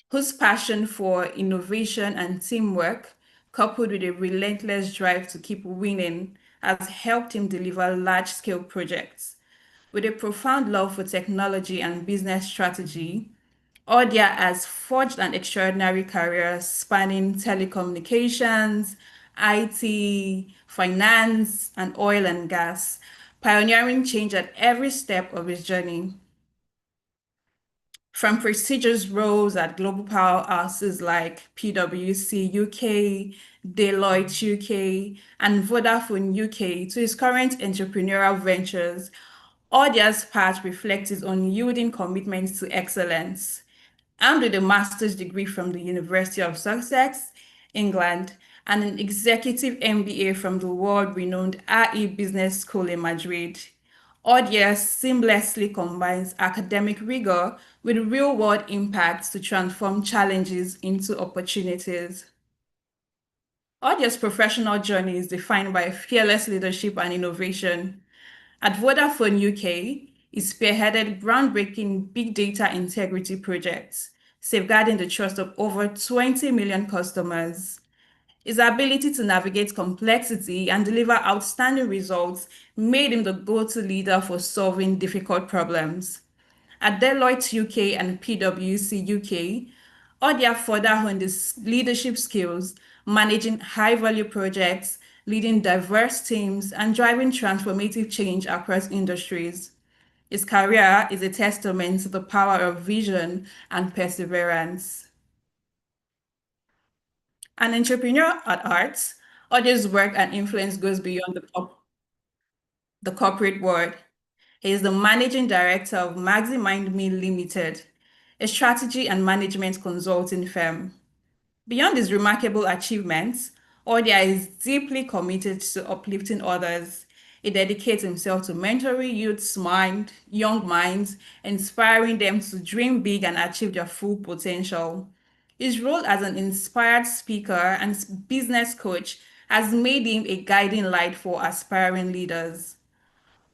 whose passion for innovation and teamwork, coupled with a relentless drive to keep winning, has helped him deliver large-scale projects. With a profound love for technology and business strategy, Odia has forged an extraordinary career spanning telecommunications, IT, finance, and oil and gas, pioneering change at every step of his journey. From prestigious roles at global powerhouses like PwC UK, Deloitte UK, and Vodafone UK to his current entrepreneurial ventures, Audia's path reflects his unyielding commitment to excellence. Armed with a master's degree from the University of Sussex, England, and an executive MBA from the world-renowned RE Business School in Madrid, Odia seamlessly combines academic rigor with real-world impacts to transform challenges into opportunities. Odia's professional journey is defined by fearless leadership and innovation. At Vodafone UK, he spearheaded groundbreaking big data integrity projects, safeguarding the trust of over 20 million customers. His ability to navigate complexity and deliver outstanding results made him the go-to leader for solving difficult problems. At Deloitte UK and PwC UK, Odia further honed his leadership skills, managing high-value projects, leading diverse teams, and driving transformative change across industries. His career is a testament to the power of vision and perseverance. An entrepreneur at heart, Odia's work and influence goes beyond the corporate world. He is the managing director of Maximind Me Limited, a strategy and management consulting firm. Beyond his remarkable achievements, Odia is deeply committed to uplifting others. He dedicates himself to mentoring young minds, inspiring them to dream big and achieve their full potential. His role as an inspired speaker and business coach has made him a guiding light for aspiring leaders.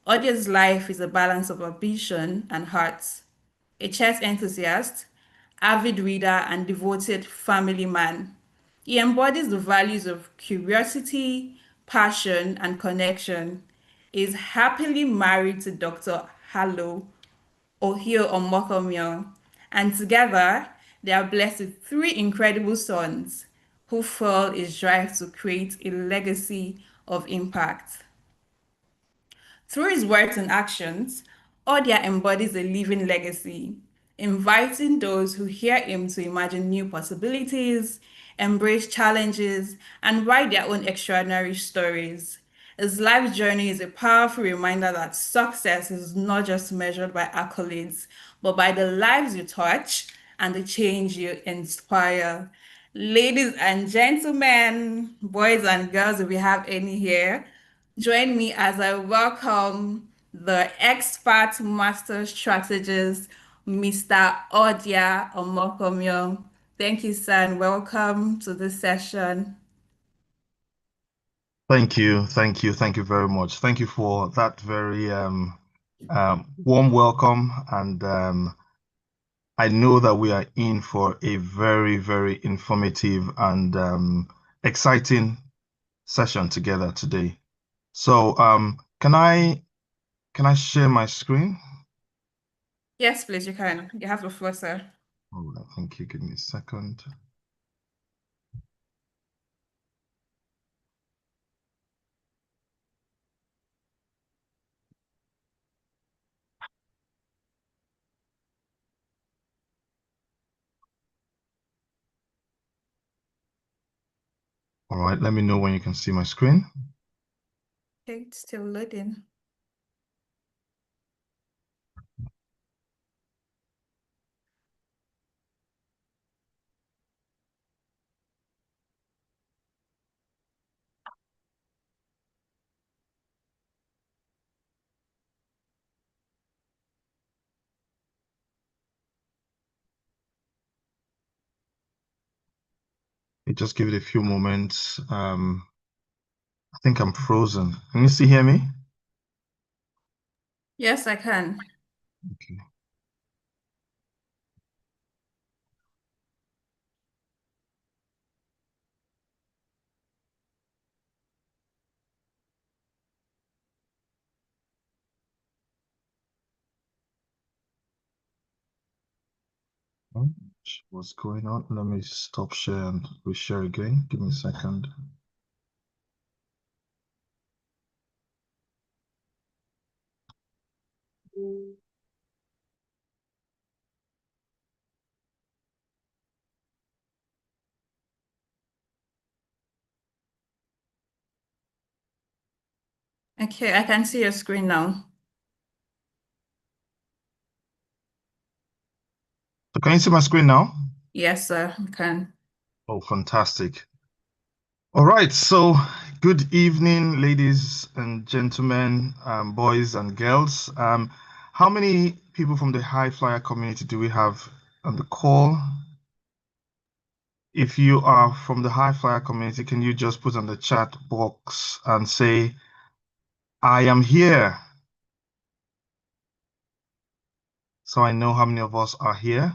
Odia's life is a balance of ambition and heart. A chess enthusiast, avid reader, and devoted family man. He embodies the values of curiosity, passion, and connection. He is happily married to Dr. Hallo Ohio-Omonkhomion, and together they are blessed with three incredible sons who fuel his drive to create a legacy of impact. Through his words and actions, Odia embodies a living legacy, inviting those who hear him to imagine new possibilities, embrace challenges, and write their own extraordinary stories. His life journey is a powerful reminder that success is not just measured by accolades, but by the lives you touch and the change you inspire. Ladies and gentlemen, boys and girls, if we have any here, join me as I welcome the expert master strategist, Mr. Odia Omokomyo. Thank you, sir, and welcome to this session. Thank you, thank you very much. Thank you for that very warm welcome, and I know that we are in for a very, very informative and exciting session together today. So, can I share my screen? Yes, please, you can. You have the floor, sir. All right, thank you. Give me a second. All right, let me know when you can see my screen. Okay, it's still loading. Just give it a few moments. I think I'm frozen. Can you still hear me? Yes, I can. Okay. What's going on? Let me stop share and reshare again. Give me a second. Okay, I can see your screen now. So can you see my screen now? Yes, sir, I can. Oh, fantastic. All right, so good evening, ladies and gentlemen, boys and girls. How many people from the high flyer community do we have on the call? If you are from the high flyer community, can you just put on the chat box and say, I am here, so I know how many of us are here?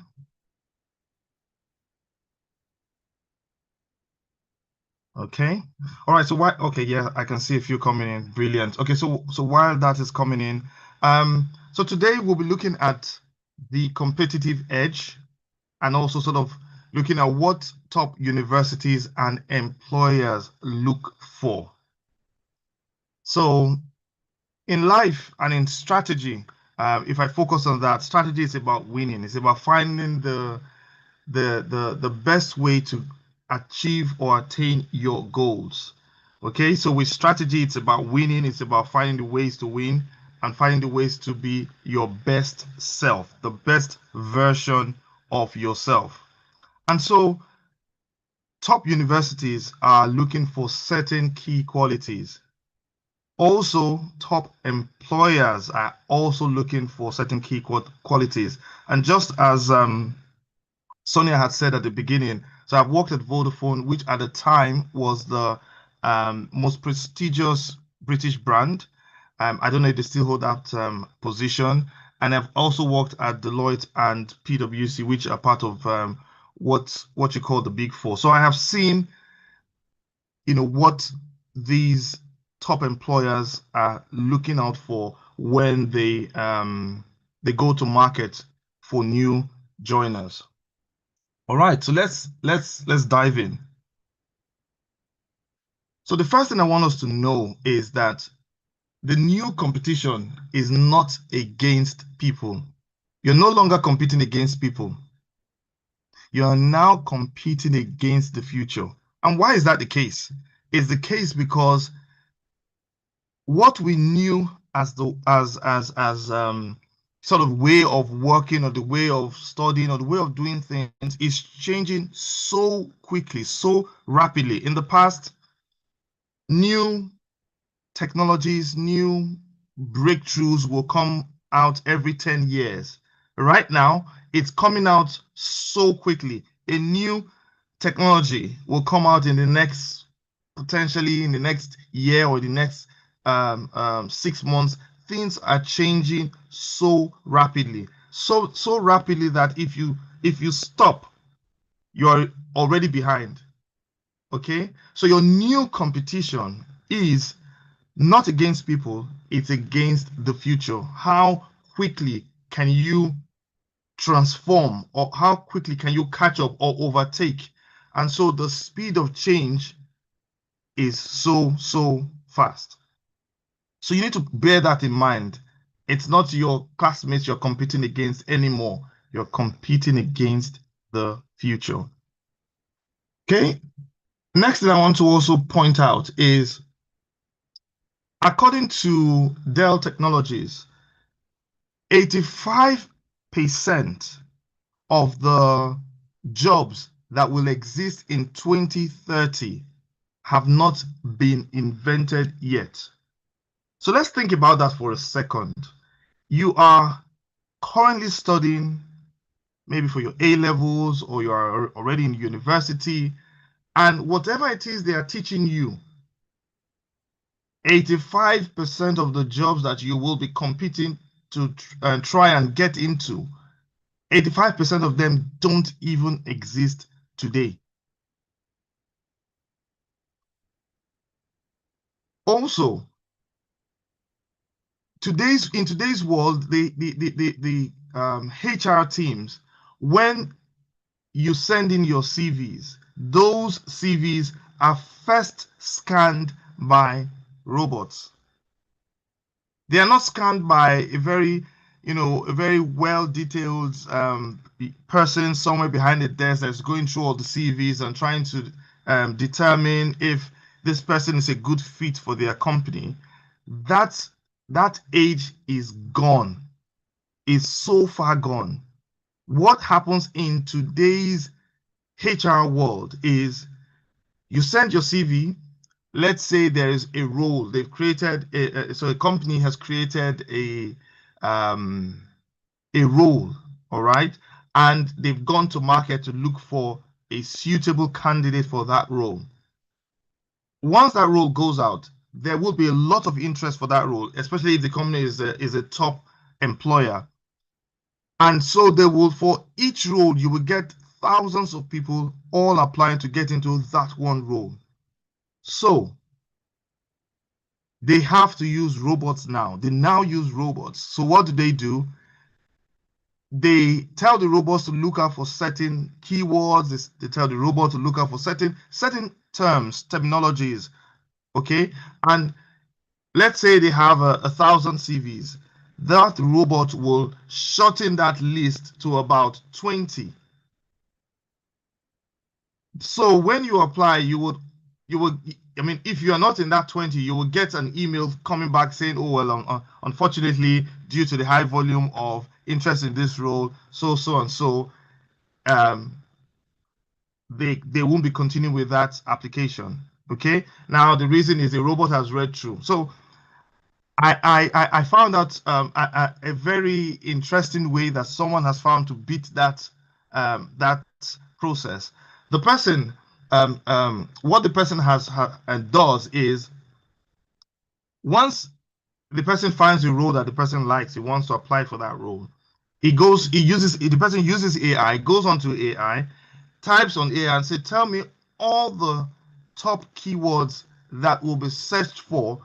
Okay. All right. So why? Okay. Yeah, I can see a few coming in. Brilliant. Okay. So while that is coming in, so today we'll be looking at the competitive edge and also sort of looking at what top universities and employers look for. So in life and in strategy, if I focus on that, strategy is about winning. It's about finding the best way to achieve or attain your goals. Okay, so with strategy, it's about winning, it's about finding the ways to win and finding the ways to be your best self, the best version of yourself. And so top universities are looking for certain key qualities. Also, top employers are also looking for certain key qualities. And just as Sonia had said at the beginning, so I've worked at Vodafone, which at the time was the most prestigious British brand. I don't know if they still hold that position. And I've also worked at Deloitte and PwC, which are part of what you call the Big Four. So I have seen, what these top employers are looking out for when they go to market for new joiners. All right, so let's dive in. So the first thing I want us to know is that the new competition is not against people. You're no longer competing against people. You are now competing against the future. And why is that the case? It's the case because what we knew as the as sort of way of working or the way of studying or the way of doing things is changing so quickly, so rapidly. In the past, new technologies, new breakthroughs will come out every 10 years. Right now, it's coming out so quickly. A new technology will come out in the next, potentially in the next year or the next 6 months. Things are changing so rapidly, so rapidly that if you stop, you're already behind. Okay, so your new competition is not against people, it's against the future. How quickly can you transform, or how quickly can you catch up or overtake? And so the speed of change is so fast. So you need to bear that in mind. It's not your classmates you're competing against anymore. You're competing against the future. Okay. Next thing I want to also point out is, according to Dell Technologies, 85% of the jobs that will exist in 2030 have not been invented yet. So let's think about that for a second. You are currently studying maybe for your A levels, or you are already in university, and whatever it is they are teaching you, 85% of the jobs that you will be competing to try and get into, 85% of them don't even exist today. Also, in today's world, the HR teams, when you send in your CVs. Those CVs are first scanned by robots. They are not scanned by a very well-detailed person somewhere behind the desk that's going through all the CVs and trying to determine if this person is a good fit for their company. That that age is gone. Is so far gone. What happens in today's HR world is you send your CV. Let's say there is a role they've created. So a company has created um, a role, all right, and they've gone to market to look for a suitable candidate for that role. Once that role goes out, there will be a lot of interest for that role, especially if the company is a top employer. And so they will, for each role, you will get thousands of people all applying to get into that one role. So they have to use robots now. They now use robots. So what do? They tell the robots to look out for certain keywords. They tell the robot to look out for certain terms, terminologies. Okay, and let's say they have 1,000 CVs. That robot will shorten that list to about 20. So when you apply, you would, I mean, if you are not in that 20, you will get an email coming back saying, oh, well, unfortunately, due to the high volume of interest in this role, so and so, um, they won't be continuing with that application. Okay. Now the reason is the robot has read through. So I found out a very interesting way that someone has found to beat that process. The person what the person does is once the person finds a role that the person likes, he wants to apply for that role. The person uses AI, goes onto AI, types on AI and say, tell me all the top keywords that will be searched for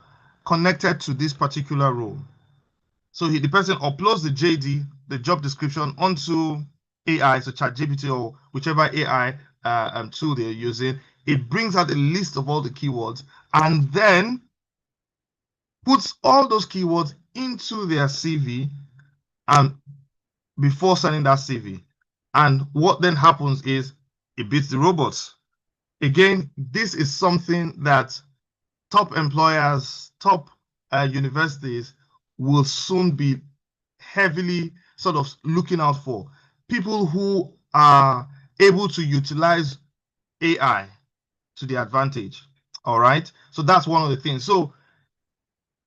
connected to this particular role. So the person uploads the JD, the job description, onto AI, so ChatGPT or whichever AI tool they're using. It brings out a list of all the keywords and then puts all those keywords into their CV and before sending that CV. And what then happens is it beats the robots. Again, this is something that top employers, top universities will soon be heavily sort of looking out for. People who are able to utilize AI to their advantage. All right. So that's one of the things. So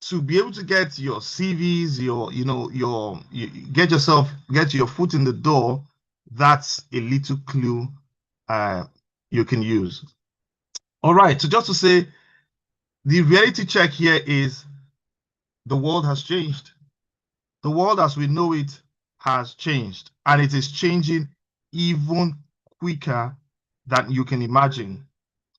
to be able to get your CVs, get your foot in the door, that's a little clue you can use. All right. So just to say, the reality check here is the world has changed. The world as we know it has changed, and it is changing even quicker than you can imagine.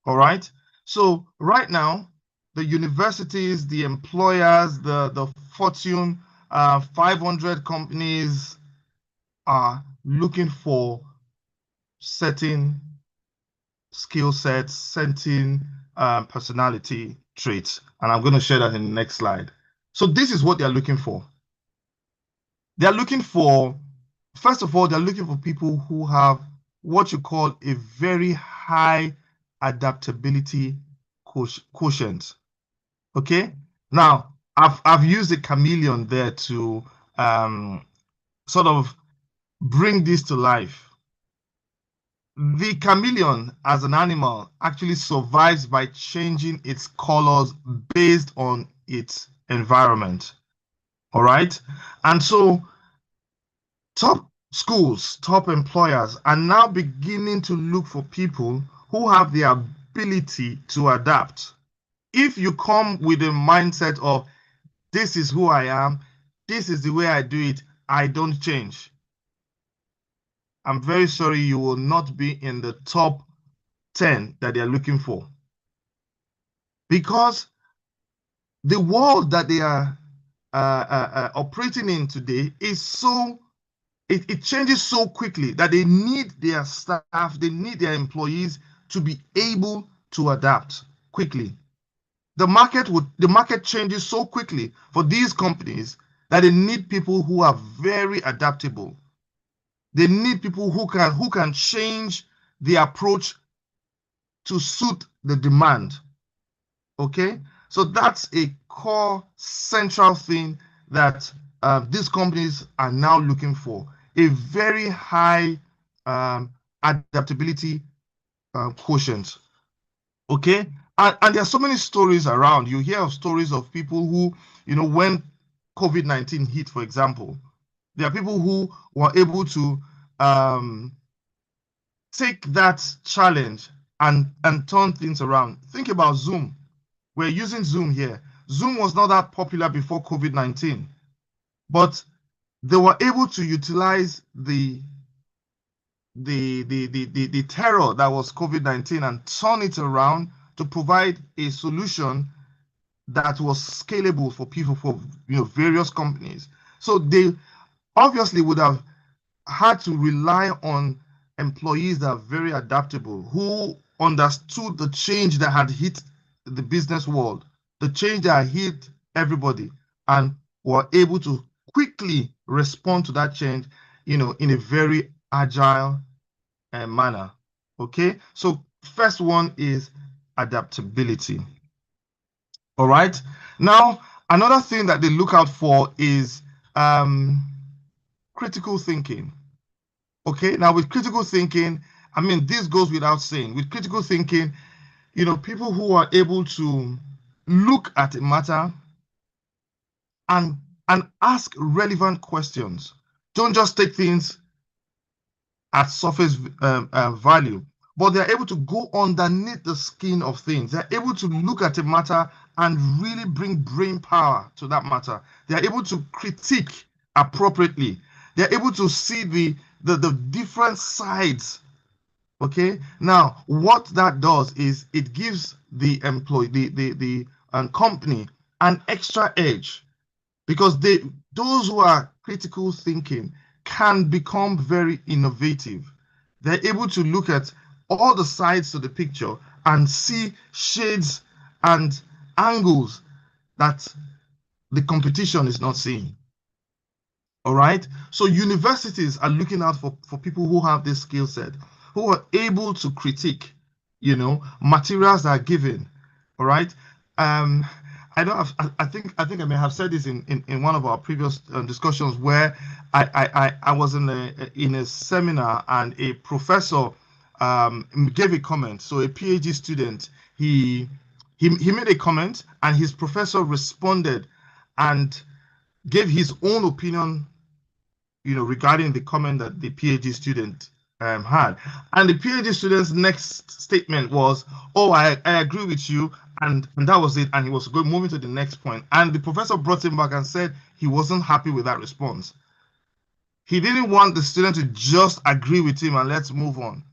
All right. So right now, the universities, the employers, the Fortune 500 companies are looking for certain skill sets, certain personality traits. And I'm going to share that in the next slide. So this is what they're looking for. They're looking for, first of all, they're looking for people who have what you call a very high adaptability quotient. Okay. Now, I've used a chameleon there to sort of bring this to life. The chameleon as an animal actually survives by changing its colors based on its environment. All right. And so top schools, top employers are now beginning to look for people who have the ability to adapt. If you come with a mindset of this is who I am, this is the way I do it, I don't change, I'm very sorry, you will not be in the top 10 that they're looking for. Because the world that they are operating in today is so it changes so quickly that they need their staff, they need their employees to be able to adapt quickly. The market changes so quickly for these companies that they need people who are very adaptable. They need people who can change the approach to suit the demand. Okay, so that's a core central thing that these companies are now looking for, a very high adaptability quotient. Okay, and there are so many stories around. You hear of stories of people who, when COVID-19 hit, for example, there are people who were able to take that challenge and turn things around. Think about Zoom. We're using Zoom here. Zoom was not that popular before COVID-19, but they were able to utilize the terror that was COVID-19 and turn it around to provide a solution that was scalable for people, for various companies. So they obviously would have had to rely on employees that are very adaptable, who understood the change that had hit the business world, the change that hit everybody, and were able to quickly respond to that change, in a very agile manner. Okay, so first one is adaptability. All right. Now, another thing that they look out for is critical thinking. Okay, now with critical thinking, I mean, this goes without saying. With critical thinking, people who are able to look at a matter and ask relevant questions. Don't just take things at surface value, but they're able to go underneath the skin of things. They're able to look at a matter and really bring brain power to that matter. They're able to critique appropriately. They're able to see the different sides. Okay, now what that does is it gives the employee, the company, an extra edge, because those who are critical thinking can become very innovative. They're able to look at all the sides of the picture and see shades and angles that the competition is not seeing. All right. So universities are looking out for people who have this skill set, who are able to critique, materials that are given. All right. Um, I don't have, I think I may have said this in one of our previous discussions where I was in a seminar and a professor gave a comment. So a PhD student, he made a comment and his professor responded and gave his own opinion, regarding the comment that the PhD student had. And the PhD student's next statement was, "Oh, I agree with you," and that was it. And he was moving to the next point. And the professor brought him back and said he wasn't happy with that response. He didn't want the student to just agree with him and let's move on.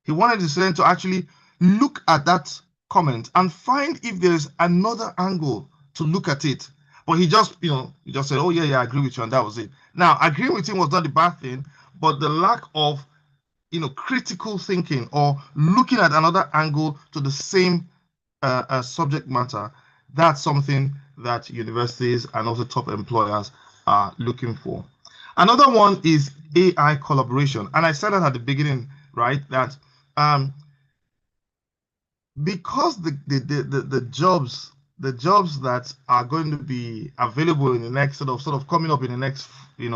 He wanted the student to actually look at that comment and find if there's another angle to look at it. But he just said, "Oh yeah, I agree with you," and that was it. Now, agreeing with him was not the bad thing, but the lack of, critical thinking or looking at another angle to the same subject matter, that's something that universities and also top employers are looking for. Another one is AI collaboration, and I said that at the beginning, right? That because the jobs that are going to be available in the next sort of coming up in the next 3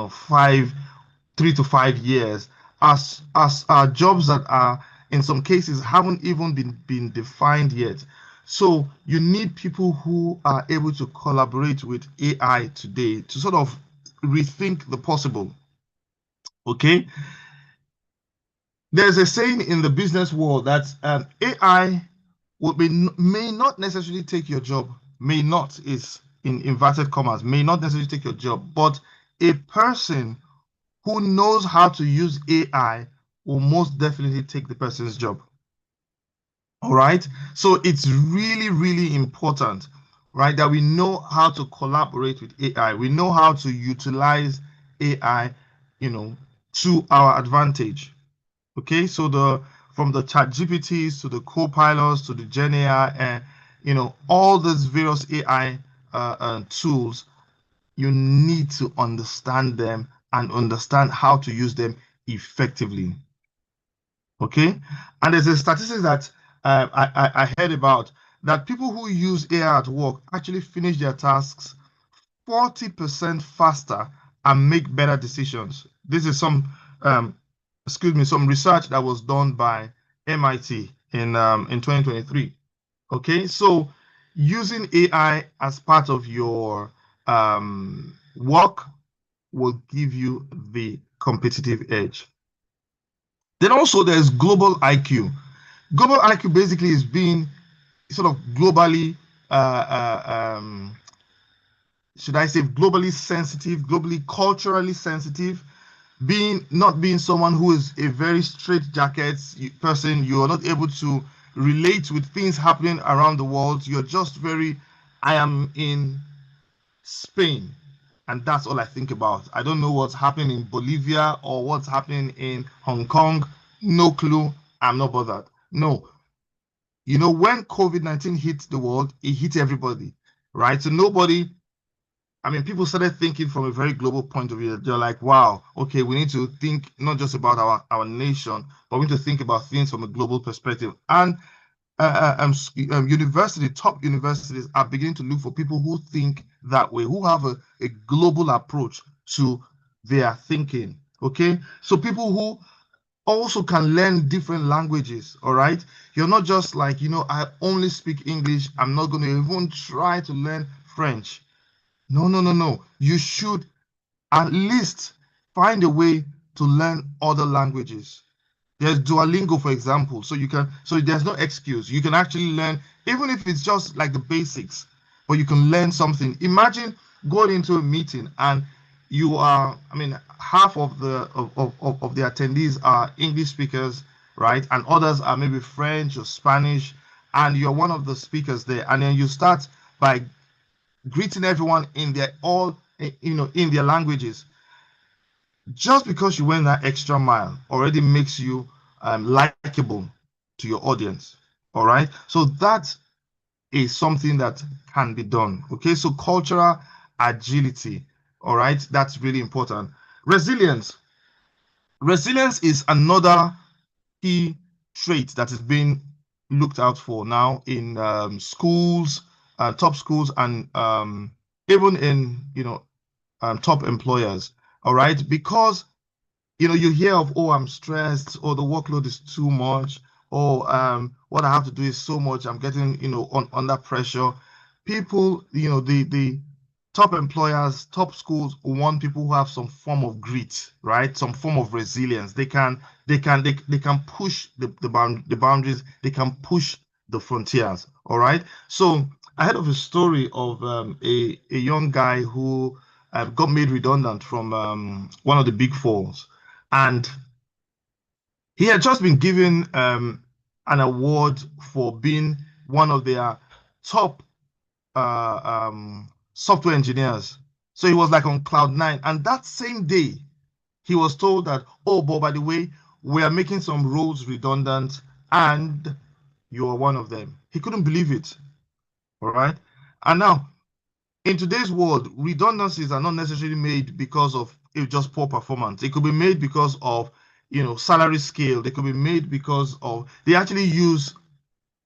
to 5 years, as are jobs that are in some cases haven't even been defined yet. So you need people who are able to collaborate with AI today to sort of rethink the possible. Okay, there's a saying in the business world that AI may not necessarily take your job, may not is in inverted commas, may not necessarily take your job, but a person who knows how to use AI will most definitely take the person's job. All right. So it's really, really important, right, that we know how to collaborate with AI. We know how to utilize AI, to our advantage. Okay, so the from the chat GPTs to the co-pilots to the Gen AI and all those various AI tools, you need to understand them and understand how to use them effectively. Okay, and there's a statistic that I heard about, that people who use AI at work actually finish their tasks 40% faster and make better decisions. This is um, some research that was done by MIT in 2023. Okay, so using AI as part of your work will give you the competitive edge. Then also there's global IQ. Global IQ basically is being sort of globally, should I say, globally sensitive, globally culturally sensitive, not being someone who is a very straight jacket person. You are not able to relate with things happening around the world. You're just very, I am in Spain, and that's all I think about. I don't know what's happening in Bolivia or what's happening in Hong Kong. No clue. I'm not bothered. No. When COVID-19 hit the world, it hit everybody, right? So nobody, I mean, people started thinking from a very global point of view. They're like, wow, okay, we need to think not just about our nation, but we need to think about things from a global perspective. And top universities are beginning to look for people who think that way, who have a global approach to their thinking. Okay, so people who also can learn different languages. All right, you're not just like, I only speak English, I'm not going to even try to learn French. No, no, no, no. You should at least find a way to learn other languages. There's Duolingo, for example. So there's no excuse. You can actually learn, even if it's just like the basics, but you can learn something. Imagine going into a meeting and I mean, half of the attendees are English speakers, right? And others are maybe French or Spanish, and you're one of the speakers there. And then you start by greeting everyone in in their languages. Just because you went that extra mile already makes you likable to your audience. All right, so that is something that can be done. Okay, so cultural agility, all right, that's really important. Resilience is another key trait that is being looked out for now in schools, top schools, and even in top employers. All right, because you hear of, oh, I'm stressed, or the workload is too much, or what I have to do is so much, I'm getting under pressure. People, the top employers, top schools want people who have some form of grit, right? Some form of resilience. They can push the boundaries, they can push the frontiers. All right, so I heard of a story of a young guy who got made redundant from one of the big fours, and he had just been given an award for being one of their top software engineers. So he was like on cloud nine. And that same day, he was told that, oh, but by the way, we are making some roles redundant, and you are one of them. He couldn't believe it. All right. And now, in today's world, redundancies are not necessarily made because of just poor performance. It could be made because of salary scale. They could be made because of they actually use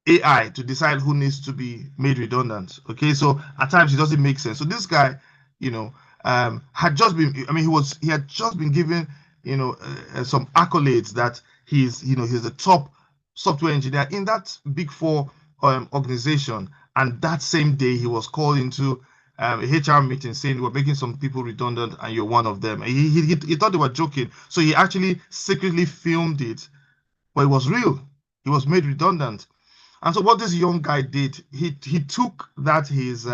AI to decide who needs to be made redundant. Okay, so at times it doesn't make sense. So this guy, you know, had just been. I mean, he had just been given some accolades that he's the top software engineer in that big four organization. And that same day, he was called into a HR meeting saying we're making some people redundant and you're one of them. And he thought they were joking. So he actually secretly filmed it, but it was real. He was made redundant. And so what this young guy did, he took that his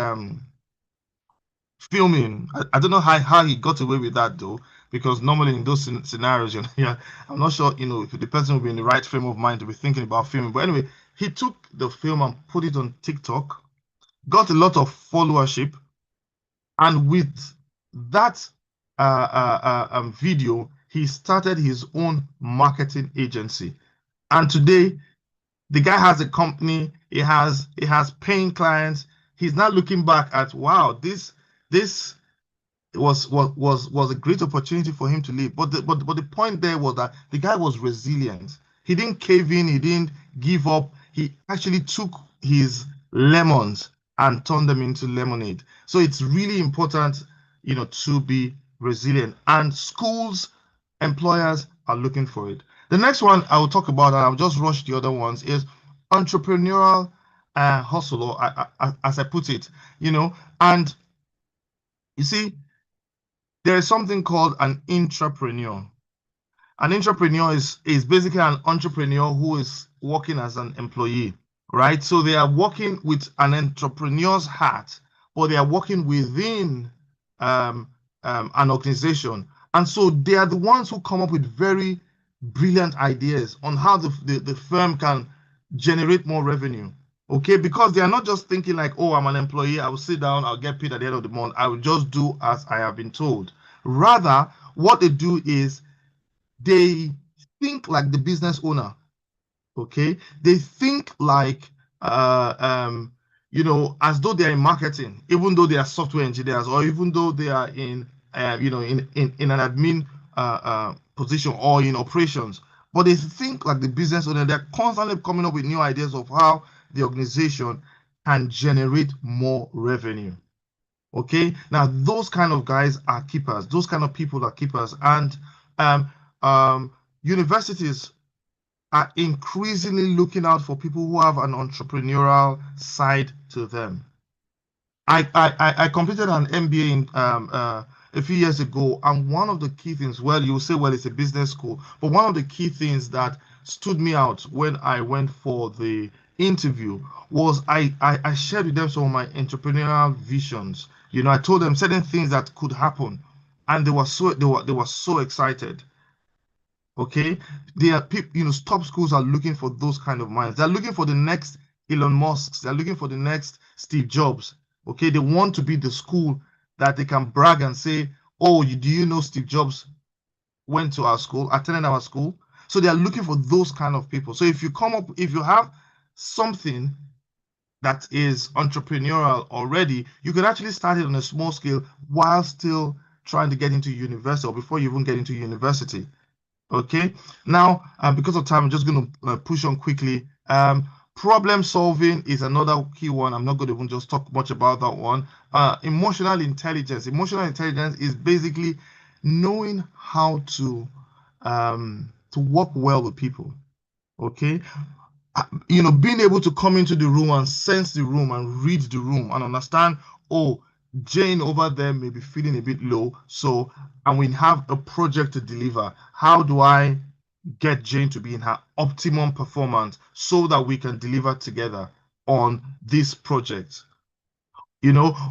filming. I don't know how he got away with that though, because normally in those scenarios, yeah, I'm not sure, if the person will be in the right frame of mind to be thinking about filming. But anyway, he took the film and put it on TikTok, got a lot of followership, and with that video, he started his own marketing agency. And today, the guy has a company, he has paying clients. He's not looking back at, wow, this was a great opportunity for him to leave. But the point there was that the guy was resilient. He didn't cave in, he didn't give up. He actually took his lemons and turned them into lemonade. So it's really important, to be resilient. And schools, employers are looking for it. The next one I will talk about, and I'll just rush the other ones, is entrepreneurial hustle, or as I put it, and you see, there is something called an intrapreneur. An entrepreneur is basically an entrepreneur who is working as an employee, right? So they are working with an entrepreneur's hat, but they are working within um, an organization. And so they are the ones who come up with very brilliant ideas on how the firm can generate more revenue. Okay, because they are not just thinking like, oh, I'm an employee, I will sit down, I'll get paid at the end of the month, I will just do as I have been told. Rather, what they do is they think like the business owner. Okay, they think like as though they are in marketing, even though they are software engineers, or even though they are in in an admin position or in operations. But they think like the business owner. They're constantly coming up with new ideas of how the organization can generate more revenue. Okay, now those kind of guys are keepers. Those kind of people are keepers. And um, universities are increasingly looking out for people who have an entrepreneurial side to them. I completed an MBA a few years ago, and one of the key things, well, you will say, well, it's a business school, but one of the key things that stood me out when I went for the interview was I shared with them some of my entrepreneurial visions. I told them certain things that could happen, and they were so excited. Okay, they are people, top schools are looking for those kind of minds. They're looking for the next Elon Musk. They're looking for the next Steve Jobs. Okay, they want to be the school that they can brag and say, oh, do you know Steve Jobs went to our school, attended our school? So they are looking for those kind of people. So if you have something that is entrepreneurial already, you can actually start it on a small scale while still trying to get into university, or before you even get into university. Okay, now because of time, I'm just going to push on quickly. Problem solving is another key one. I'm not going to even just talk much about that one. Emotional intelligence. Emotional intelligence is basically knowing how to work well with people. Okay, being able to come into the room and sense the room and read the room and understand, oh, Jane over there may be feeling a bit low. So, and we have a project to deliver. How do I get Jane to be in her optimum performance so that we can deliver together on this project?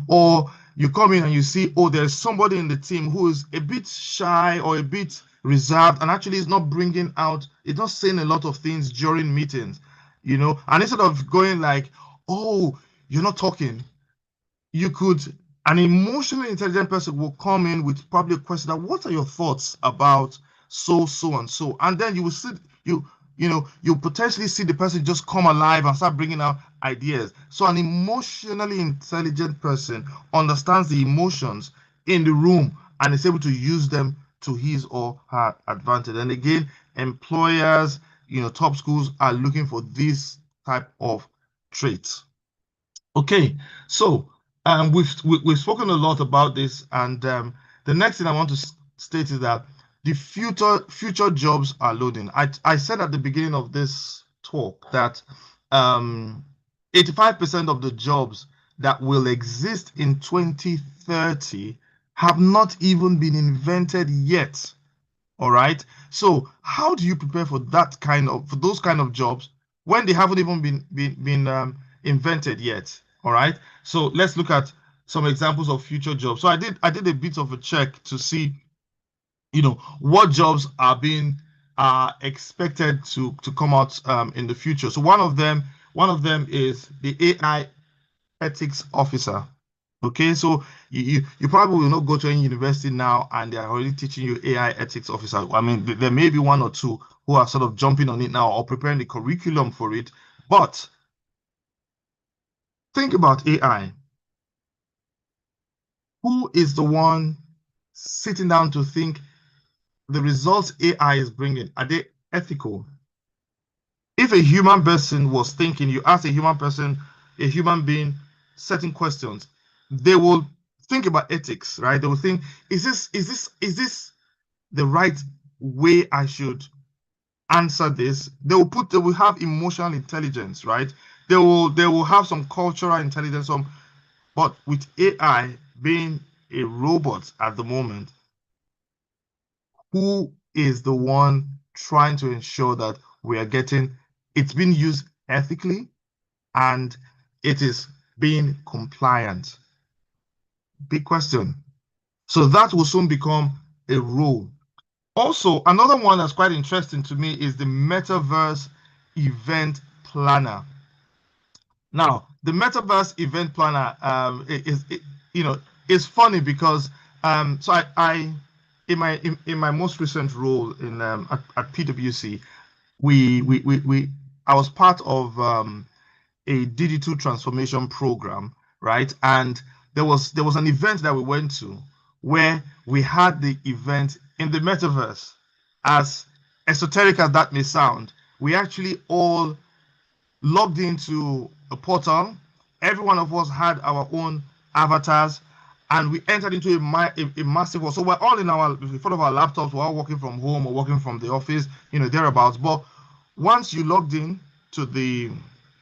Or you come in and you see, oh, there's somebody in the team who is a bit shy or a bit reserved, and actually is not bringing out, it's not saying a lot of things during meetings, and instead of going like, oh, you're not talking, you could an emotionally intelligent person will come in with probably a question that, what are your thoughts about so and so, and then you will see you potentially see the person just come alive and start bringing out ideas. So an emotionally intelligent person understands the emotions in the room and is able to use them to his or her advantage. And again, employers, top schools are looking for this type of traits. Okay, so we've spoken a lot about this, and the next thing I want to state is that the future jobs are loading. I said at the beginning of this talk that 85% of the jobs that will exist in 2030 have not even been invented yet. All right. So how do you prepare for those kind of jobs when they haven't even been invented yet? All right. So let's look at some examples of future jobs. So I did a bit of a check to see, what jobs are expected to come out in the future. So one of them is the AI ethics officer. Okay, so you probably will not go to any university now and they are already teaching you AI ethics officer. I mean, there may be one or two who are sort of jumping on it now or preparing the curriculum for it. But think about AI. Who is the one sitting down to think the results AI is bringing, are they ethical? If a human person was thinking, you ask a human person, a human being, certain questions, they will think about ethics, right? They will think, is this the right way I should answer this? They will have emotional intelligence, right? They will have some cultural intelligence, but with AI being a robot at the moment, who is the one trying to ensure that we are getting it's being used ethically and it is being compliant? Big question. So that will soon become a rule. Also, another one that's quite interesting to me is the metaverse event planner. Now, the metaverse event planner you know is funny because so I in my most recent role in at PwC, we I was part of a digital transformation program, right? And there was an event that we went to where we had the event in the metaverse. As esoteric as that may sound, we actually all logged into a portal. Every one of us had our own avatars, and we entered into a massive world. So we're all in front of our laptops. We're all working from home or working from the office, thereabouts. But once you logged in to the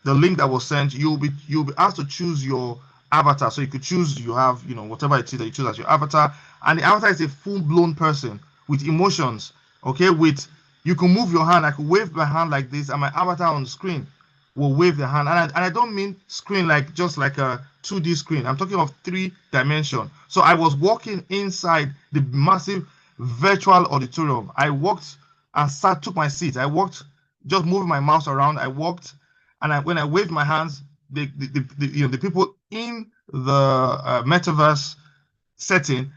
link that was sent, you'll be asked to choose your avatar. So you could choose you have whatever it is that you choose as your avatar, and the avatar is a full-blown person with emotions. Okay, with you can move your hand. I could wave my hand like this, and my avatar on the screen will wave the hand. And I don't mean screen like just like a 2D screen. I'm talking of 3 dimension. So I was walking inside the massive virtual auditorium. I walked and took my seat. I walked, just moving my mouse around. I walked, and when I waved my hands, the people in the metaverse setting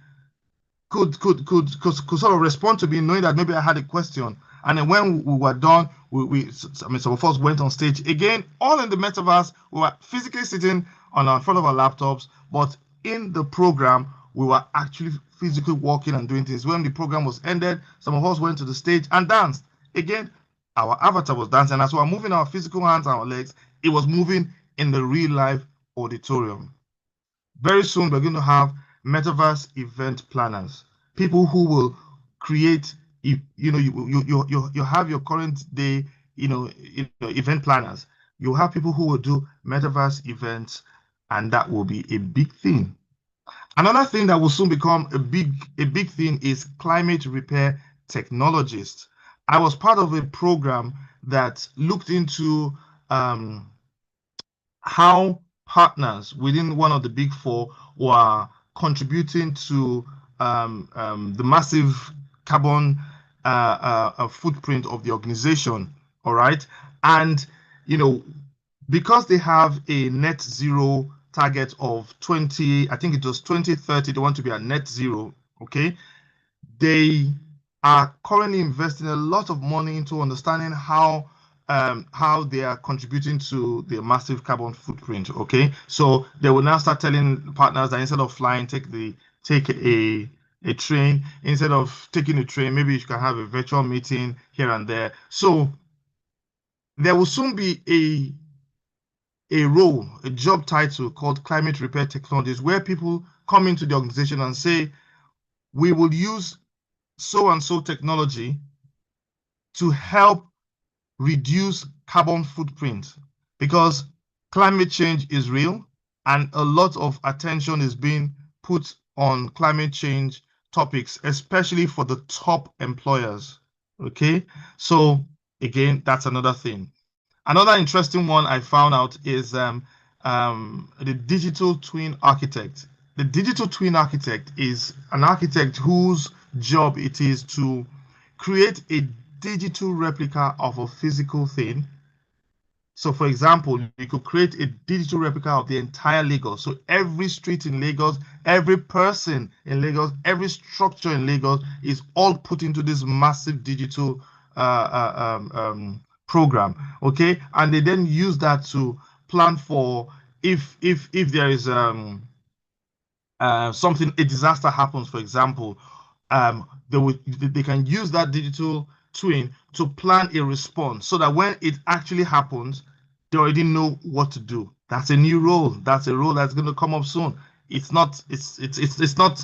could sort of respond to me, knowing that maybe I had a question. And then when we were done, I mean, some of us went on stage again, all in the metaverse. We were physically sitting on our front of our laptops, but in the program, we were actually physically walking and doing things. When the program was ended, some of us went to the stage and danced. Again, our avatar was dancing. As we were moving our physical hands and our legs, it was moving in the real life auditorium. Very soon, we're going to have metaverse event planners, people who will create. You have your current day, event planners. You have people who will do metaverse events, and that will be a big thing. Another thing that will soon become a big thing is climate repair technologists. I was part of a program that looked into um, how partners within one of the big four were contributing to the massive carbon footprint of the organization. All right. And, you know, because they have a net zero target of 20, I think it was 2030, they want to be at net zero. Okay. They are currently investing a lot of money into understanding how they are contributing to the massive carbon footprint. Okay, so they will now start telling partners that instead of flying, take a train. Instead of taking a train, maybe you can have a virtual meeting here and there. So there will soon be a job title called climate repair technologies, where people come into the organization and say, we will use so and so technology to help reduce carbon footprint, because climate change is real and a lot of attention is being put on climate change topics, especially for the top employers. Okay, so again, that's another thing. Another interesting one I found out is the digital twin architect. The digital twin architect is an architect whose job it is to create a digital replica of a physical thing So, for example, you could create a digital replica of the entire Lagos. So, every street in Lagos, every person in Lagos, every structure in Lagos is all put into this massive digital program. Okay, and they then use that to plan for if there is something, a disaster happens, for example, they can use that digital twin to plan a response so that when it actually happens, they already know what to do. That's a new role. That's a role that's going to come up soon. It's not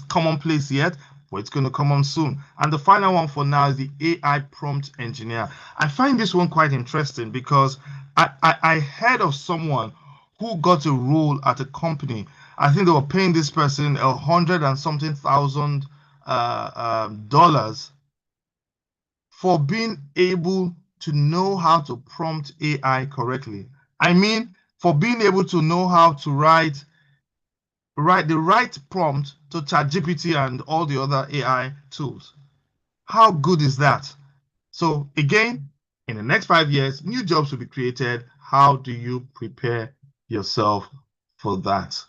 commonplace yet, but it's going to come on soon. And the final one for now is the AI prompt engineer. I find this one quite interesting because I heard of someone who got a role at a company. I think they were paying this person 100 and something thousand dollars for being able to know how to prompt AI correctly. I mean, for being able to know how to write the right prompt to ChatGPT and all the other AI tools. How good is that? So again, in the next 5 years, new jobs will be created. How do you prepare yourself for that?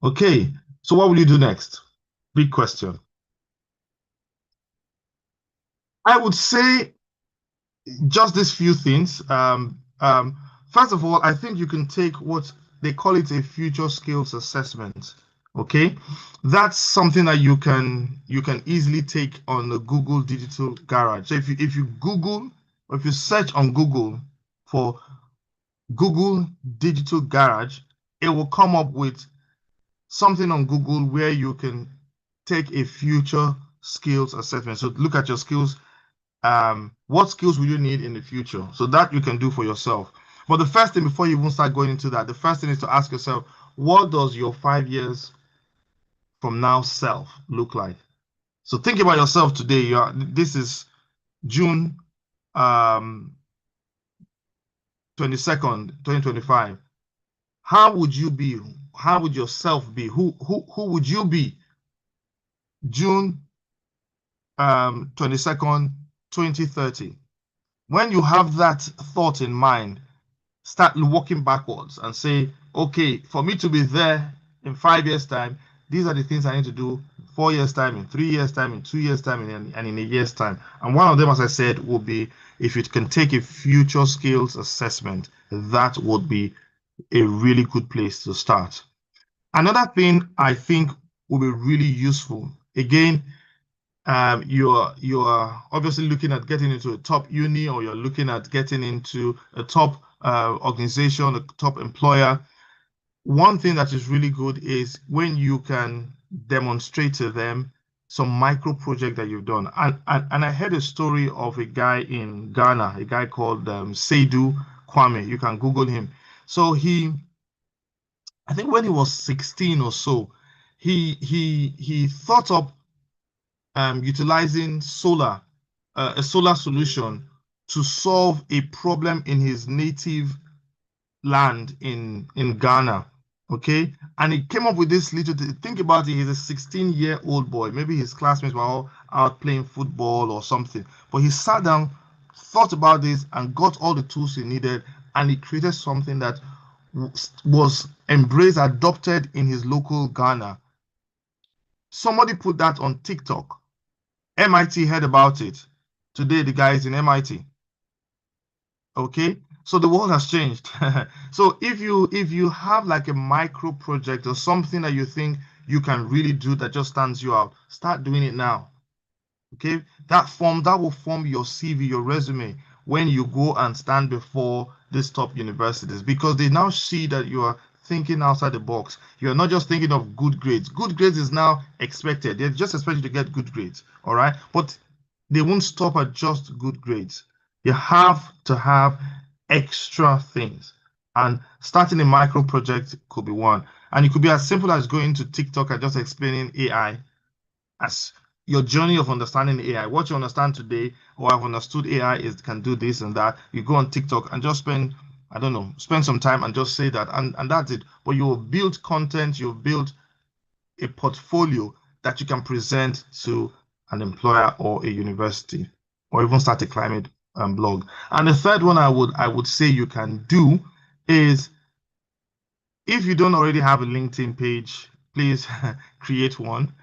Okay, so what will you do next? Big question. I would say just these few things. First of all, I think you can take what they call it a future skills assessment. Okay, that's something that you can easily take on the Google Digital Garage. So if you Google or if you search on Google for Google Digital Garage, it will come up with something on Google where you can take a future skills assessment. So look at your skills. What skills will you need in the future? So that you can do for yourself. But the first thing, before you even start going into that, the first thing is to ask yourself, what does your 5 years from now self look like? So think about yourself today. This is June 22nd, 2025. How would you be? How would yourself be? Who would you be June 22nd, 2030? When you have that thought in mind, start walking backwards and say, okay, for me to be there in 5 years' time, these are the things I need to do in 4 years' time, in 3 years' time, in 2 years' time, and in a year's time. And one of them, as I said, will be if it can take a future skills assessment, that would be a really good place to start. Another thing I think will be really useful, again, you're obviously looking at getting into a top uni, or you're looking at getting into a top organization, a top employer. One thing that is really good is when you can demonstrate to them some micro project that you've done. And I heard a story of a guy in Ghana, a guy called Seydou Kwame. You can Google him. So I think when he was 16 or so, he thought up utilizing a solar solution to solve a problem in his native land in Ghana. Okay, and he came up with this little. Think about it. He's a 16-year-old boy. Maybe his classmates were all out playing football or something. But he sat down, thought about this, and got all the tools he needed, and he created something that was embraced, adopted in his local Ghana. Somebody put that on TikTok. MIT heard about it. Today, the guy is in MIT. Okay, so the world has changed. So if you have like a micro project or something that you think you can really do that just stands you out, start doing it now. Okay, that will form your CV, your resume when you go and stand before these top universities, because they now see that you are thinking outside the box. You're not just thinking of good grades. Good grades is now expected. They just expect you to get good grades. All right, but they won't stop at just good grades. You have to have extra things. And starting a micro project could be one. And it could be as simple as going to TikTok and just explaining AI as your journey of understanding AI. What you understand today, or I've understood AI is can do this and that. You go on TikTok and just spend, I don't know, spend some time and just say that, and that's it. But you will build content, you'll build a portfolio that you can present to an employer or a university, or even start a climate blog. And the third one I would say you can do is if you don't already have a LinkedIn page, please create one,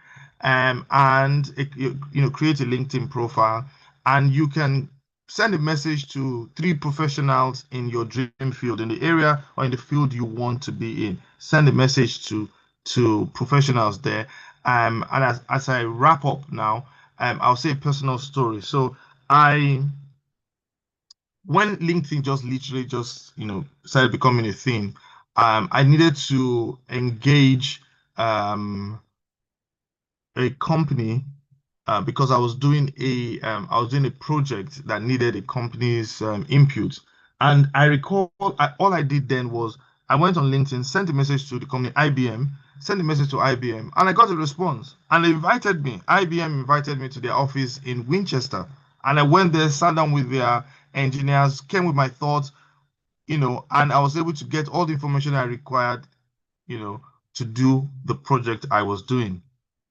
and create a LinkedIn profile, and you can send a message to three professionals in your dream field, in the area or in the field you want to be in. Send a message to professionals there. And as I wrap up now, I'll say a personal story. So I when LinkedIn just literally just started becoming a thing, I needed to engage a company because I was doing a project that needed a company's input. And I recall all I did then was I went on LinkedIn, sent a message to the company IBM, sent a message to IBM, and I got a response. And they invited me. IBM invited me to their office in Winchester. And I went there, sat down with their engineers, came with my thoughts, and I was able to get all the information I required, you know, to do the project I was doing.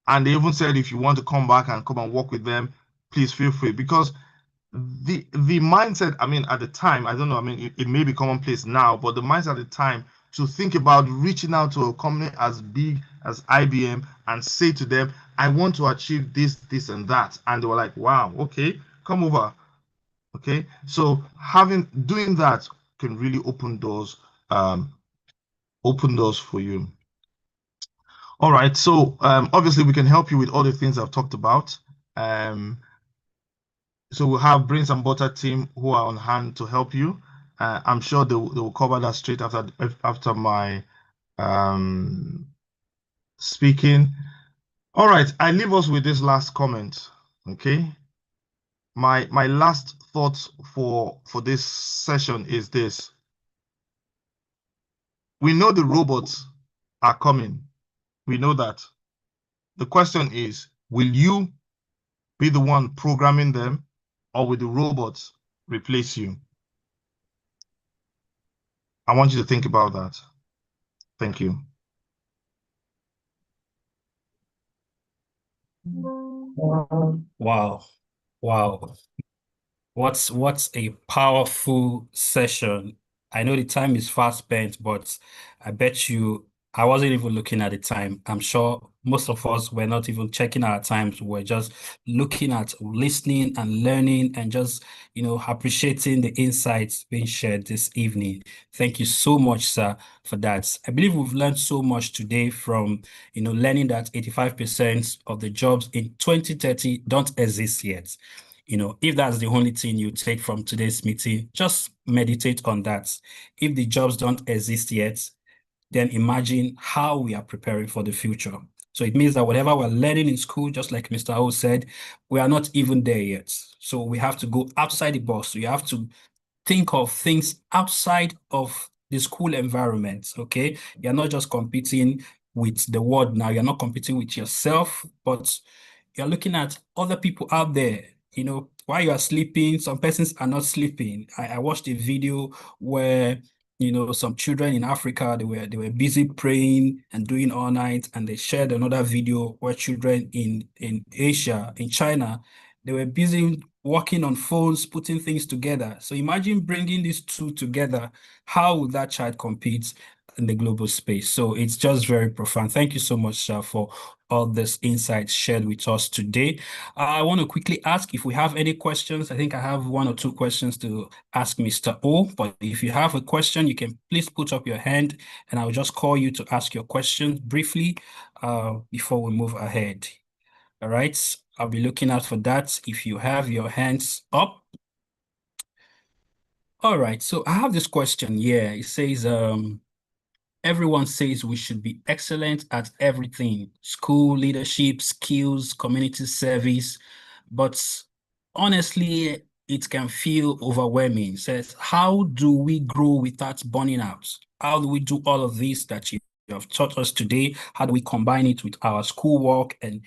And they even said, if you want to come back and come and work with them, please feel free. Because the mindset, I mean, at the time, I don't know, I mean, it may be commonplace now, but the mindset at the time to think about reaching out to a company as big as IBM and say to them, I want to achieve this, this, and that. And they were like, wow, okay, come over. Okay. So doing that can really um, open doors for you. All right. So obviously we can help you with all the things I've talked about. Um, so we'll have Brains and Butter team who are on hand to help you. I'm sure they will cover that straight after my um, speaking. All right. I leave us with this last comment. Okay. My last thoughts for this session is this. We know the robots are coming. We know that. The question is, will you be the one programming them, or will the robots replace you? I want you to think about that. Thank you. Wow. Wow. What's a powerful session. I know the time is fast spent, but I bet you I wasn't even looking at the time. I'm sure most of us were not even checking our times. We're just looking at listening and learning and just, appreciating the insights being shared this evening. Thank you so much, sir, for that. I believe we've learned so much today from, learning that 85% of the jobs in 2030 don't exist yet. If that's the only thing you take from today's meeting, just meditate on that. If the jobs don't exist yet, then imagine how we are preparing for the future. So it means that whatever we're learning in school, just like Mr. O said, we are not even there yet. So we have to go outside the box. So you have to think of things outside of the school environment, okay? You're not just competing with the world now. You're not competing with yourself, but you're looking at other people out there. While you are sleeping, some persons are not sleeping. I watched a video where, some children in Africa, they were busy praying and doing all night, and they shared another video where children in Asia, in China, they were busy working on phones, putting things together. So imagine bringing these two together. How would that child compete in the global space? So it's just very profound. Thank you so much, Sha, for all this insights shared with us today. I want to quickly ask if we have any questions. I think I have one or two questions to ask Mr. O, but if you have a question, you can please put up your hand and I'll just call you to ask your question briefly before we move ahead. All right, I'll be looking out for that if you have your hands up. All right, so I have this question here. It says, everyone says we should be excellent at everything, school, leadership, skills, community service, but honestly, it can feel overwhelming. It says, how do we grow without burning out? How do we do all of this that you have taught us today? How do we combine it with our schoolwork and,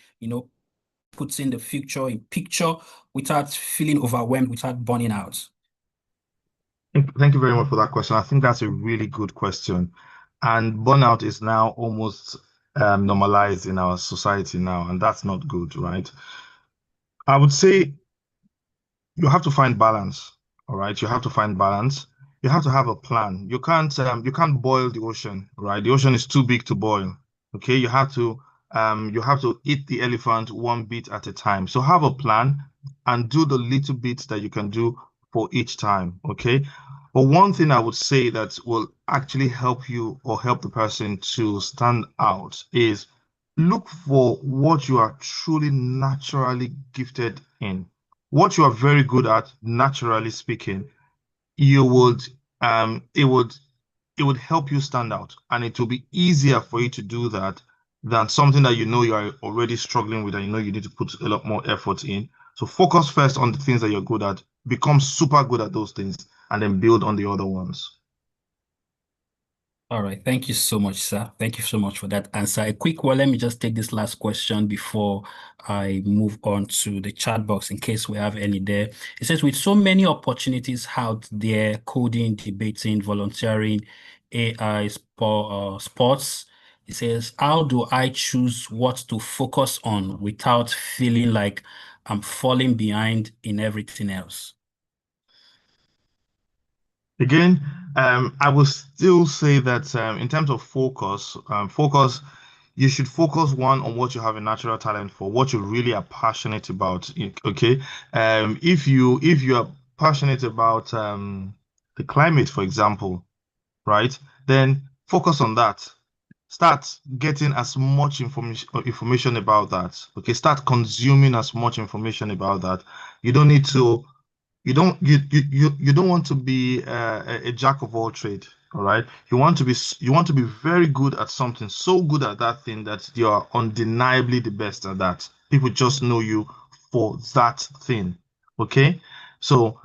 putting the future in picture without feeling overwhelmed, without burning out? Thank you very much for that question. I think that's a really good question. And burnout is now almost normalized in our society now, and that's not good, right? I would say you have to find balance, all right? You have to find balance. you have to have a plan. You can't boil the ocean, right? The ocean is too big to boil. Okay, you have to eat the elephant one bit at a time. So have a plan and do the little bits that you can do for each time. Okay. But one thing I would say that will actually help you or help the person to stand out is look for what you are truly naturally gifted in, what you are very good at, naturally speaking. You would it would help you stand out, and it will be easier for you to do that than something that you know you are already struggling with and you know you need to put a lot more effort in. So focus first on the things that you're good at, become super good at those things, and then build on the other ones. All right. Thank you so much, sir. Thank you so much for that answer. A quick one. Let me just take this last question before I move on to the chat box in case we have any there. It says, with so many opportunities out there, coding, debating, volunteering, AI, sports, it says, how do I choose what to focus on without feeling like I'm falling behind in everything else? Again, I will still say that in terms of focus, you should focus one on what you have a natural talent for, what you really are passionate about. Okay, if you are passionate about the climate, for example, right, then focus on that. Start getting as much information about that. Okay, start consuming as much information about that. You don't need to you don't want to be a jack of all trade. All right, you want to be very good at something, so good at that thing that you are undeniably the best at that. People just know you for that thing. Okay, so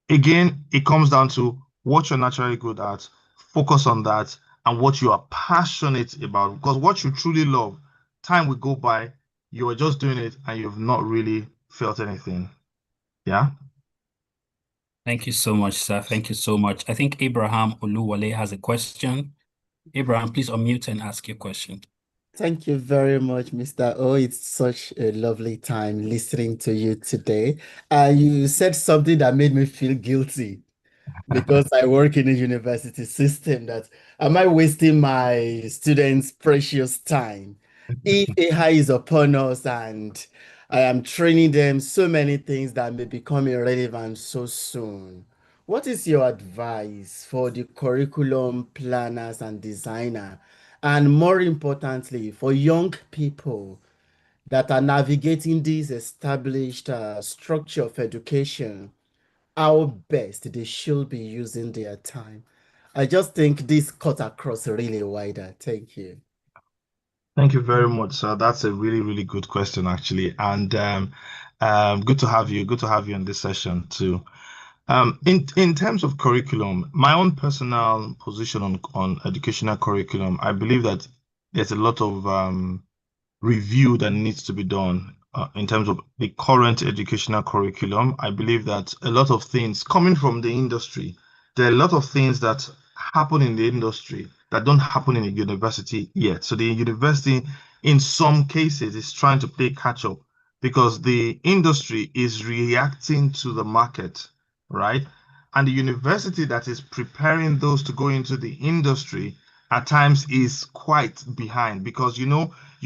again, it comes down to what you're naturally good at, focus on that, and what you are passionate about. Because what you truly love, time will go by, you are just doing it and you've not really felt anything. Yeah. Thank you so much, sir. Thank you so much. I think Abraham Oluwale has a question. Abraham, please unmute and ask your question. Thank you very much, Mr. O. It's such a lovely time listening to you today. You said something that made me feel guilty because I work in a university system that am I wasting my students' precious time? If AI is upon us and I am training them so many things that may become irrelevant so soon, what is your advice for the curriculum planners and designer, and more importantly, for young people that are navigating this established structure of education, how best they should be using their time? I just think this cut across really wider. Thank you. Thank you very much, sir. That's a really, really good question, actually. And good to have you. Good to have you in this session too. In terms of curriculum, my own personal position on educational curriculum, I believe that there's a lot of review that needs to be done in terms of the current educational curriculum. I believe that a lot of things coming from the industry, there are a lot of things that happen in the industry that don't happen in a university yet. So the university, in some cases, is trying to play catch up because the industry is reacting to the market, right? And the university that is preparing those to go into the industry at times is quite behind because you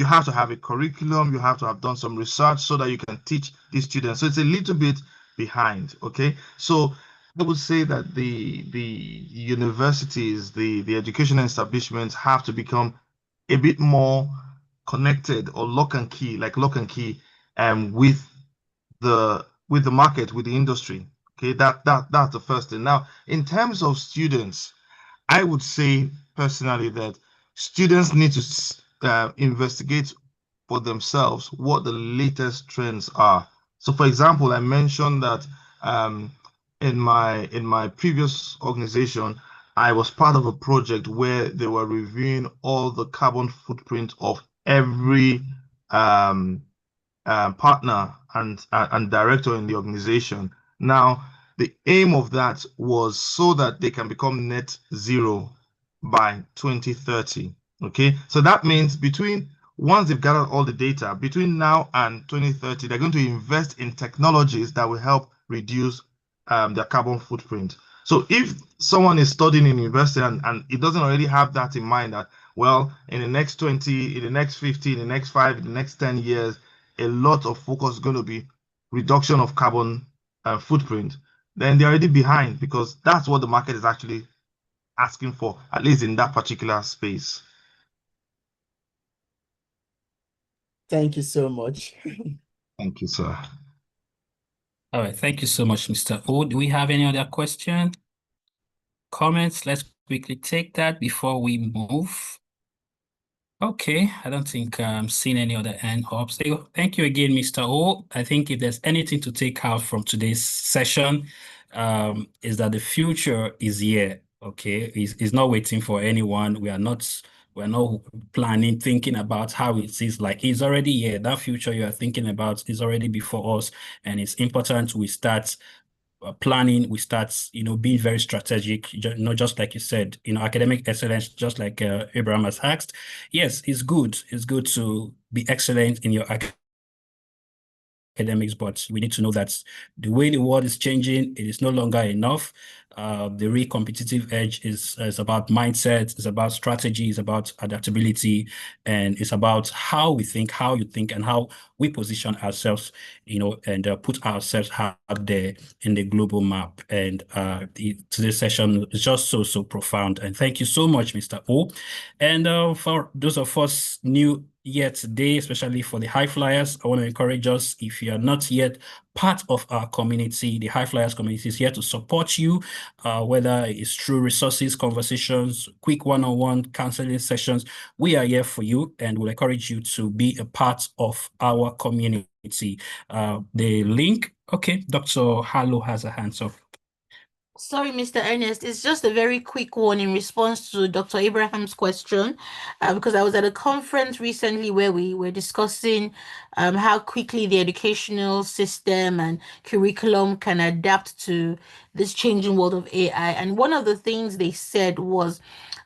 have to have a curriculum, you have to have done some research so that you can teach these students. So it's a little bit behind. Okay. So I would say that the universities, the educational establishments have to become a bit more connected or lock and key with the market, with the industry. Okay, that's the first thing. Now, in terms of students, I would say personally that students need to investigate for themselves what the latest trends are. So, for example, I mentioned that in my previous organization, I was part of a project where they were reviewing all the carbon footprint of every um, partner and director in the organization. Now, the aim of that was so that they can become net zero by 2030. Okay, so that means once they've gathered all the data, between now and 2030, they're going to invest in technologies that will help reduce their carbon footprint. So if someone is studying in university and it doesn't already have that in mind that, well, in the next 20, in the next 50, in the next 5, in the next 10 years, a lot of focus is going to be reduction of carbon footprint, then they're already behind because that's what the market is actually asking for, at least in that particular space. Thank you so much. Thank you, sir. All right, thank you so much, Mr. O. Do we have any other question, comments? Let's quickly take that before we move. Okay, I don't think I'm seeing any other hand ups. Thank you again, Mr. O. I think if there's anything to take out from today's session, is that the future is here. Okay, it's not waiting for anyone. We're not planning, thinking about how it is like. It's already here. That future you are thinking about is already before us, and it's important we start planning, we start, being very strategic, not just like you said, academic excellence, just like Abraham has asked. Yes, it's good. It's good to be excellent in your academics, but we need to know that the way the world is changing, it is no longer enough. The real competitive edge is about mindset, it's about strategy, it's about adaptability, and it's about how we think, how you think, and how we position ourselves, and put ourselves out there in the global map. And today's session is just so profound. And thank you so much, Mr. O. And for those of us new yet today, especially for the high flyers, I want to encourage us, if you are not yet part of our community, the high flyers community is here to support you, whether it's through resources, conversations, quick one-on-one counseling sessions. We are here for you, and we'll encourage you to be a part of our community. The link, okay, Dr. Harlow has a hand up. Sorry, Mr. Ernest, it's just a very quick one in response to Dr. Abraham's question, because I was at a conference recently where we were discussing how quickly the educational system and curriculum can adapt to this changing world of AI. And one of the things they said was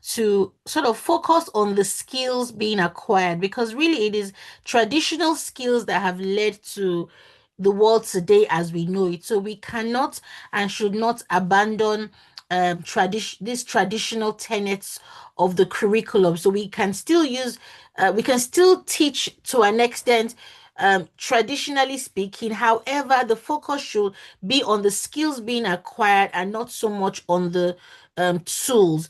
to sort of focus on the skills being acquired, because really it is traditional skills that have led to the world today as we know it. So we cannot and should not abandon these traditional tenets of the curriculum. So we can still we can still teach to an extent, traditionally speaking. However, the focus should be on the skills being acquired and not so much on the tools.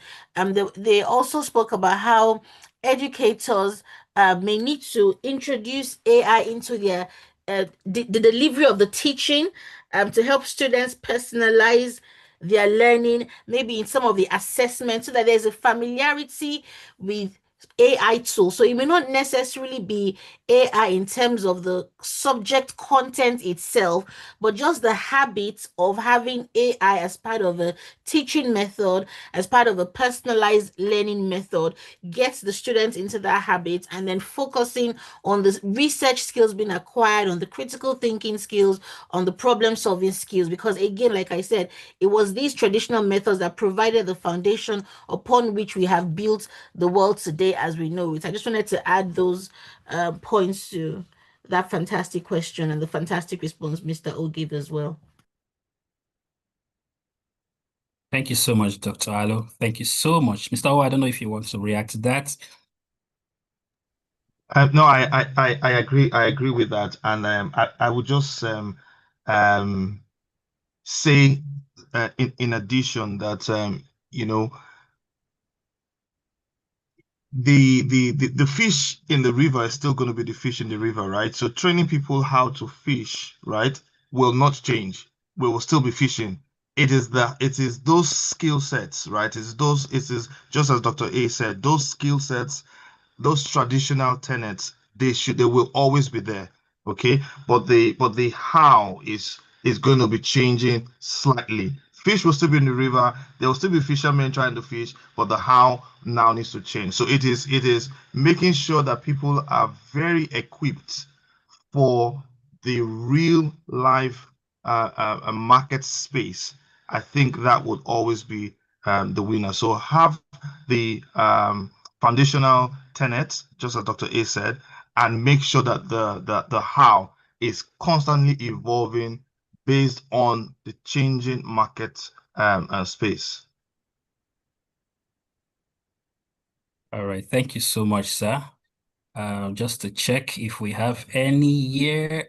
They also spoke about how educators may need to introduce AI into their the delivery of the teaching, to help students personalize their learning, maybe in some of the assessments, so that there's a familiarity with AI tools. So it may not necessarily be AI in terms of the subject content itself, but just the habit of having AI as part of a teaching method, as part of a personalized learning method, gets the students into that habit, and then focusing on the research skills being acquired, on the critical thinking skills, on the problem solving skills. Because again, like I said, it was these traditional methods that provided the foundation upon which we have built the world today as we know it. I just wanted to add those points to that fantastic question and the fantastic response Mr. O gave as well. Thank you so much, Dr. Alo. Thank you so much. Mr. O, I don't know if you want to react to that. No, I agree. I agree with that, and I would just say in addition that the fish in the river is still going to be the fish in the river, right? So training people how to fish, right, will not change. We will still be fishing. It is those skill sets, right? It is just as Dr. A said, those skill sets, those traditional tenets, they will always be there, okay? But the how is going to be changing slightly. Fish will still be in the river, there will still be fishermen trying to fish, but the how now needs to change. So it is making sure that people are very equipped for the real life market space. I think that would always be the winner. So have the foundational tenets, just as Dr. A said, and make sure that the how is constantly evolving based on the changing market space. All right. Thank you so much, sir. Just to check if we have any here.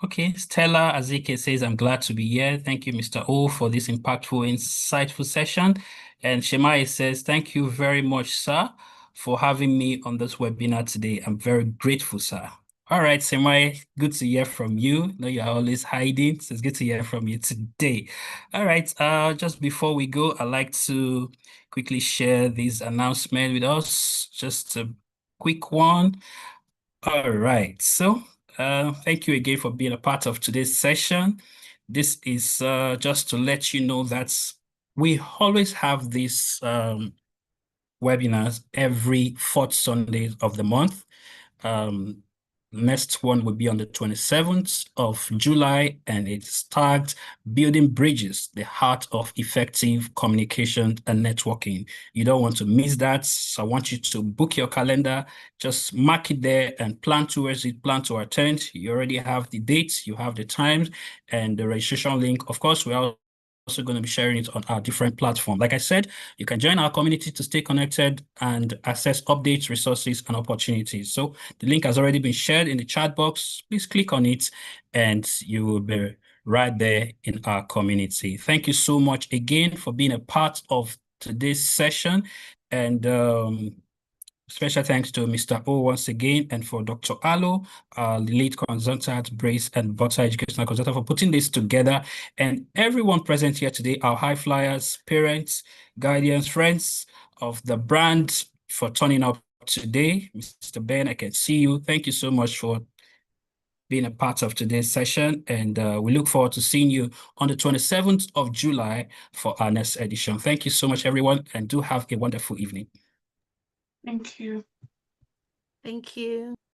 Okay, Stella Azike says, I'm glad to be here. Thank you, Mr. O, for this impactful, insightful session. And Shemai says, thank you very much, sir, for having me on this webinar today. I'm very grateful, sir. All right, Shemai, good to hear from you. I know you're always hiding, so it's good to hear from you today. All right, just before we go, I'd like to quickly share this announcement with us. Just a quick one. All right. So, thank you again for being a part of today's session. This is just to let you know that we always have these webinars every fourth Sunday of the month. Next one will be on the 27th of July, and it's tagged Building Bridges, the Heart of Effective Communication and Networking. You don't want to miss that. So I want you to book your calendar, just mark it there and plan towards it, plan to attend. You already have the dates, you have the times, and the registration link. Of course, we're also going to be sharing it on our different platforms. Like I said, you can join our community to stay connected and access updates, resources, and opportunities. So the link has already been shared in the chat box. Please click on it and you will be right there in our community. Thank you so much again for being a part of today's session. And special thanks to Mr. O once again, and for Dr. Alo, the lead consultant, Brace and Butter Educational Consultant, for putting this together. And everyone present here today, our high flyers, parents, guardians, friends of the brand, for turning up today. Mr. Ben, I can see you. Thank you so much for being a part of today's session. And we look forward to seeing you on the 27th of July for our next edition. Thank you so much, everyone, and do have a wonderful evening. Thank you. Thank you.